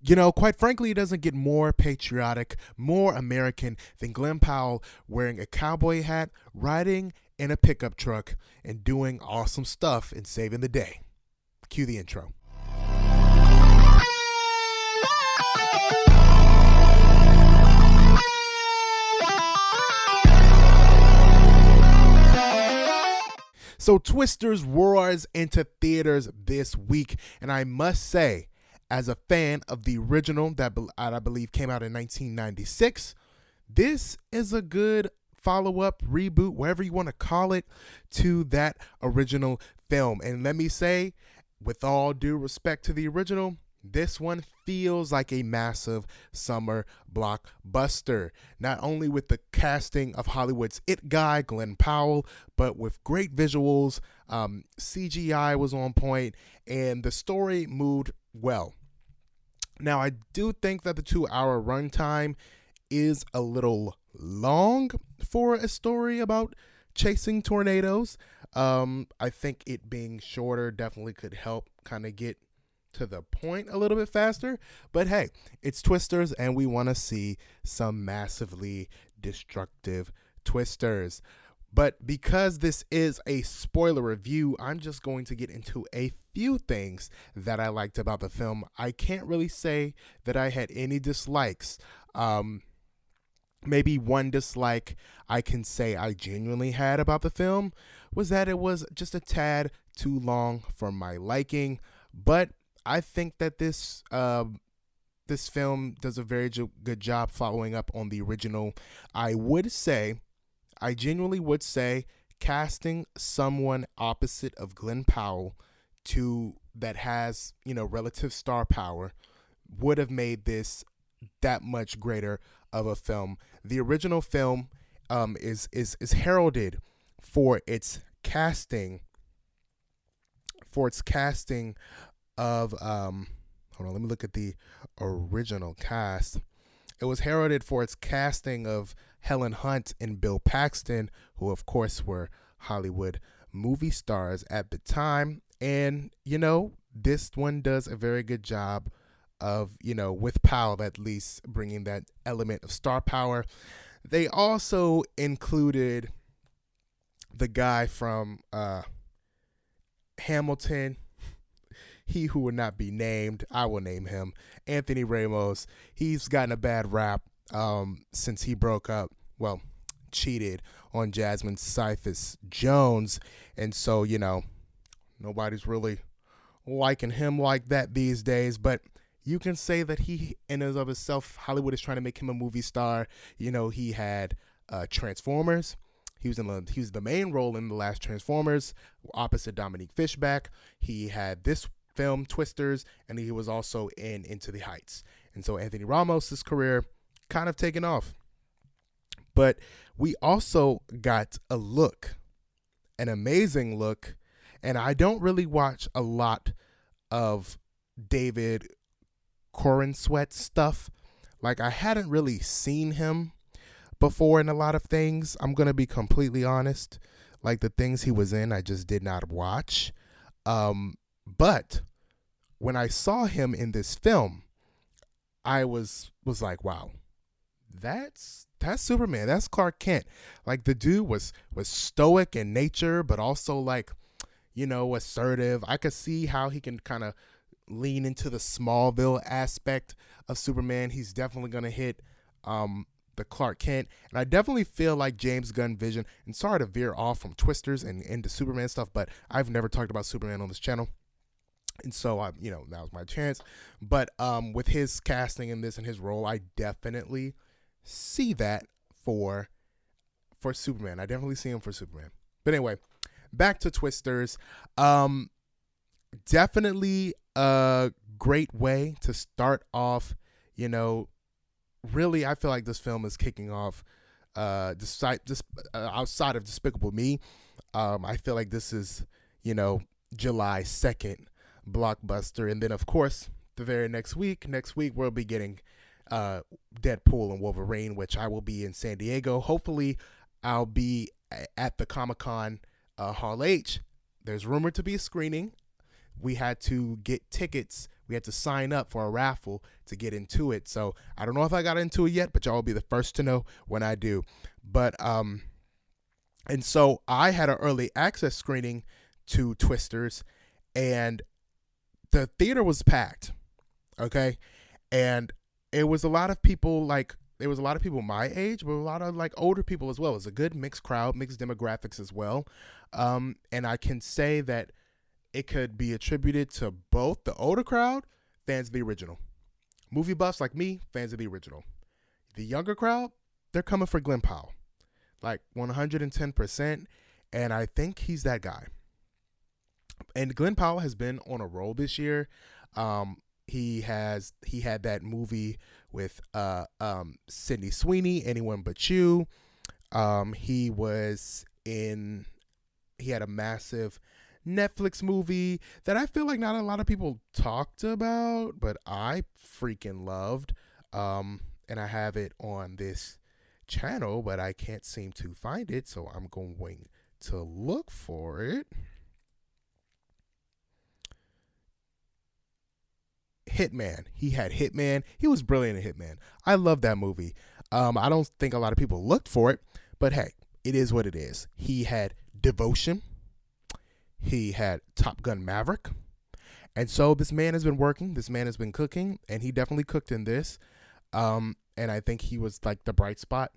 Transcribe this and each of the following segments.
Quite frankly, it doesn't get more patriotic, more American than Glenn Powell wearing a cowboy hat, riding in a pickup truck, and doing awesome stuff and saving the day. Cue the intro. So Twisters roars into theaters this week, and I must say, as a fan of the original that I believe came out in 1996, this is a good follow-up, reboot, whatever you want to call it, to that original film. And let me say, with all due respect to the original, this one feels like a massive summer blockbuster, not only with the casting of Hollywood's it guy, Glenn Powell, but with great visuals. CGI was on point, and the story moved well. Now, I do think that the 2-hour runtime is a little long for a story about chasing tornadoes. I think it being shorter definitely could help kind of get to the point a little bit faster. But hey, it's Twisters, and we want to see some massively destructive twisters. But because this is a spoiler review, I'm just going to get into a few things that I liked about the film. I can't really say that I had any dislikes. Maybe one dislike I can say I genuinely had about the film was that it was just a tad too long for my liking. But I think that this film does a very good job following up on the original. I genuinely would say casting someone opposite of Glenn Powell that has, relative star power would have made this that much greater of a film. The original film is heralded for its casting of hold on, let me look at the original cast. It was heralded for its casting of Helen Hunt and Bill Paxton, who of course were Hollywood movie stars at the time. And, this one does a very good job of, with Powell at least bringing that element of star power. They also included the guy from Hamilton, he who would not be named, I will name him, Anthony Ramos. He's gotten a bad rap since he cheated on Jasmine Cephas Jones. And so, nobody's really liking him like that these days. But you can say that he, in and of himself, Hollywood is trying to make him a movie star. He had Transformers. He was the main role in the last Transformers, opposite Dominique Fishback. He had this film, Twisters, and he was also in Into the Heights. And so Anthony Ramos' career kind of taken off. But we also got an amazing look, and I don't really watch a lot of David Corenswet stuff. Like, I hadn't really seen him before in a lot of things. I'm going to be completely honest. Like, the things he was in, I just did not watch. But when I saw him in this film, I was like, wow, that's Superman. That's Clark Kent. Like, the dude was stoic in nature, but also assertive. I could see how he can kind of lean into the Smallville aspect of Superman. He's definitely going to hit the Clark Kent. And I definitely feel like James Gunn vision, and sorry to veer off from Twisters and into Superman stuff, but I've never talked about Superman on this channel. And so, that was my chance. But with his casting in this and his role, I definitely see that for Superman. I definitely see him for Superman. But anyway, back to Twisters. Definitely a great way to start off, really, I feel like this film is kicking off outside of Despicable Me. I feel like this is, July 2nd blockbuster. And then, of course, the very next week we'll be getting Deadpool and Wolverine, which I will be in San Diego. Hopefully, I'll be at the Comic-Con Hall H. There's rumored to be a screening. We had to get tickets We had to sign up for a raffle to get into it. So I don't know if I got into it yet, but y'all will be the first to know when I do. But and so I had an early access screening to Twisters, and the theater was packed. Okay, and it was a lot of people like there was a lot of people my age, but a lot of like older people as well. It was a good mixed crowd, mixed demographics as well. And I can say that it could be attributed to both the older crowd, fans of the original, movie buffs like me, fans of the original. The younger crowd, they're coming for Glenn Powell, like 110%, and I think he's that guy. And Glenn Powell has been on a roll this year. He had that movie with Sydney Sweeney, Anyone But You. He was in he had a massive Netflix movie that I feel like not a lot of people talked about, but I freaking loved. And I have it on this channel, but I can't seem to find it, so I'm going to look for it. Hitman. He had Hitman. He was brilliant in Hitman. I love that movie. I don't think a lot of people looked for it, but hey, it is what it is. He had Devotion. He had Top Gun Maverick. And so this man has been working. This man has been cooking, and he definitely cooked in this. And I think he was like the bright spot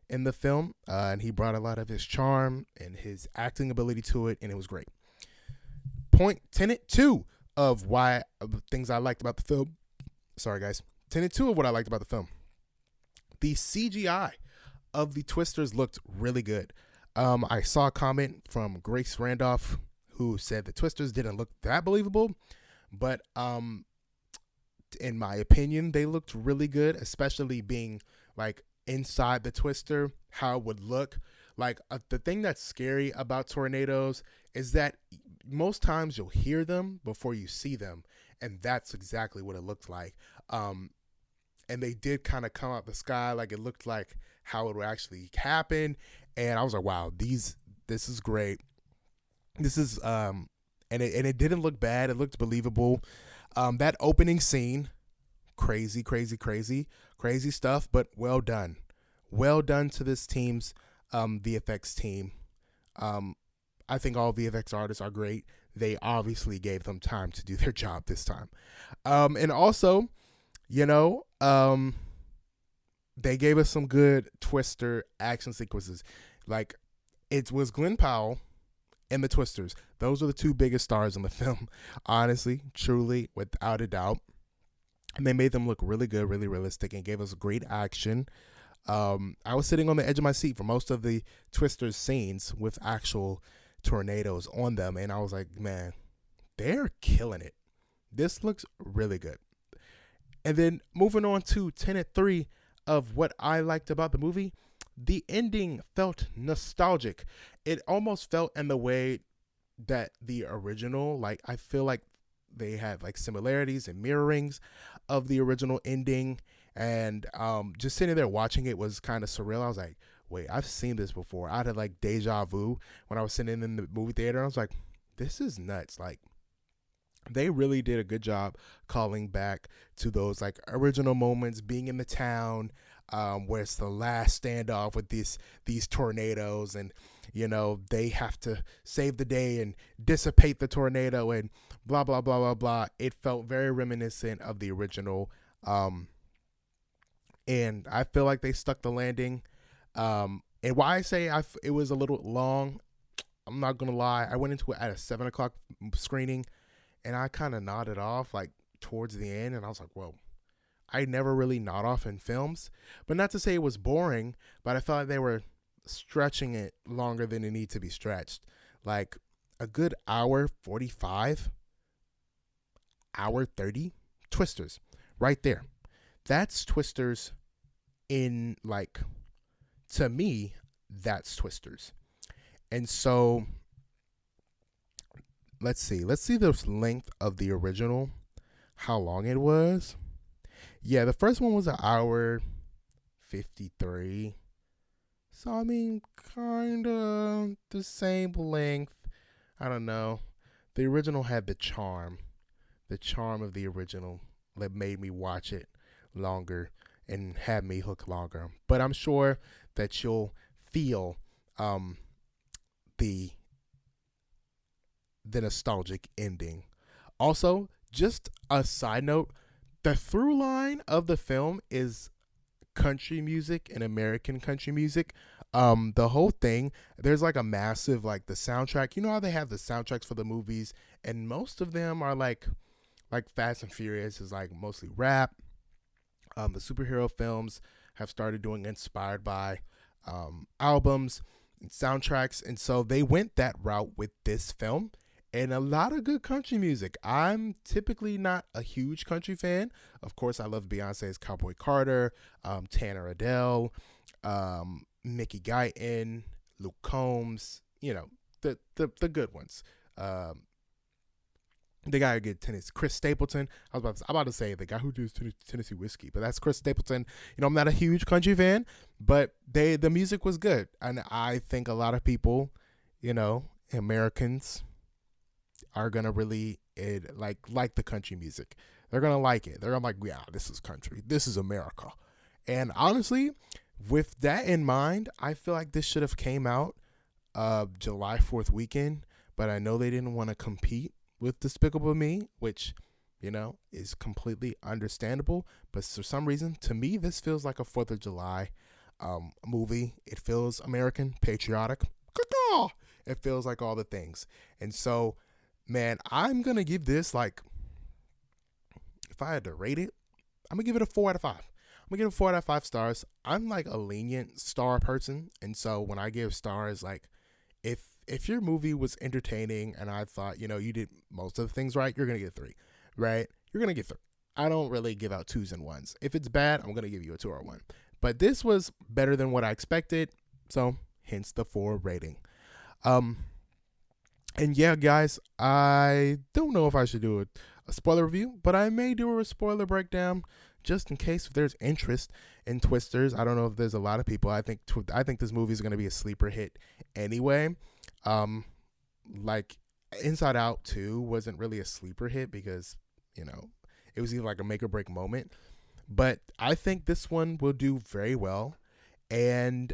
in the film, and he brought a lot of his charm and his acting ability to it, and it was great. Tenet 2 of things I liked about the film. Sorry, guys. Tenet 2 of what I liked about the film. The CGI of the Twisters looked really good. I saw a comment from Grace Randolph who said the Twisters didn't look that believable, but in my opinion, they looked really good, especially being like inside the Twister, how it would look. Like the thing that's scary about tornadoes is that most times you'll hear them before you see them, and that's exactly what it looked like. And they did kind of come out the sky, like it looked like how it would actually happen, and I was like, wow, this is great. This is and it didn't look bad. It looked believable. That opening scene, crazy stuff, but well done. Well done to this team's VFX team. I think all VFX artists are great. They obviously gave them time to do their job this time. And also, they gave us some good Twister action sequences. Like, it was Glenn Powell and the Twisters. Those are the two biggest stars in the film, honestly, truly, without a doubt. And they made them look really good, really realistic, and gave us great action. I was sitting on the edge of my seat for most of the Twisters scenes with actual tornadoes on them, and I was like, man, they're killing it. This looks really good. And then moving on to Tenet 3 of what I liked about the movie, the ending felt nostalgic. It almost felt in the way that the original, like I feel like they had like similarities and mirrorings of the original ending. And just sitting there watching it was kind of surreal. I was like, wait, I've seen this before. I had like deja vu when I was sitting in the movie theater. I was like, this is nuts. Like, they really did a good job calling back to those like original moments, being in the town, where it's the last standoff with these tornadoes, and they have to save the day and dissipate the tornado and blah blah blah blah blah. It felt very reminiscent of the original, and I feel like they stuck the landing. And why I say it was a little long, I'm not gonna lie. I went into it at a 7:00 screening, and I kind of nodded off like towards the end, and I was like, whoa. I never really nod off in films, but not to say it was boring, but I felt like they were stretching it longer than it needed to be stretched. Like a good hour 45, hour 30, Twisters, right there. That's Twisters in like, to me, that's Twisters. And so let's see the length of the original, how long it was. Yeah, the first one was an hour 53. So, I mean, kind of the same length. I don't know. The original had the charm. the charm of the original that made me watch it longer and had me hooked longer. But I'm sure that you'll feel um, the the nostalgic ending. Also, just a side note, the through line of the film is country music and American country music. The whole thing, there's like a massive like the soundtrack. You know how they have the soundtracks for the movies, and most of them are like Fast and Furious is like mostly rap. The superhero films have started doing inspired by albums and soundtracks, and so they went that route with this film. And a lot of good country music. I'm typically not a huge country fan. Of course, I love Beyonce's Cowboy Carter, Tanner Adele, Mickey Guyton, Luke Combs. You know the good ones. Um, the guy who did Tennessee, Chris Stapleton. I'm about to say the guy who does Tennessee whiskey, but that's Chris Stapleton. You know, I'm not a huge country fan, but the music was good, and I think a lot of people, you know, Americans are gonna really like the country music. They're gonna like it. They're gonna like, yeah, this is country. This is America. And honestly, with that in mind, I feel like this should have came out July 4th weekend, but I know they didn't want to compete with Despicable Me, which, you know, is completely understandable. But for some reason, to me, this feels like a 4th of July movie. It feels American, patriotic. It feels like all the things. And so, man, I'm going to give this, like, if I had to rate it, I'm going to give it a 4 out of 5. I'm going to give it 4 out of 5 stars. I'm like a lenient star person. And so when I give stars, like, if your movie was entertaining and I thought, you know, you did most of the things right, you're going to get 3, right? You're going to get 3. I don't really give out 2s and 1s. If it's bad, I'm going to give you a 2 or 1. But this was better than what I expected. So hence the 4 rating. And yeah, guys, I don't know if I should do a spoiler review, but I may do a spoiler breakdown just in case if there's interest in Twisters. I don't know if there's a lot of people. I think this movie is going to be a sleeper hit anyway. Like Inside Out 2 wasn't really a sleeper hit because, you know, it was either like a make or break moment. But I think this one will do very well. And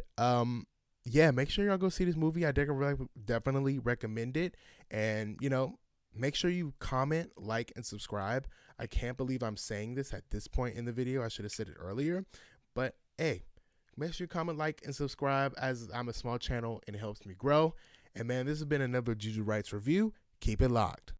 yeah, make sure y'all go see this movie. I definitely recommend it. And, you know, make sure you comment, like, and subscribe. I can't believe I'm saying this at this point in the video. I should have said it earlier. But, hey, make sure you comment, like, and subscribe, as I'm a small channel and it helps me grow. And, man, this has been another Juju Rights review. Keep it locked.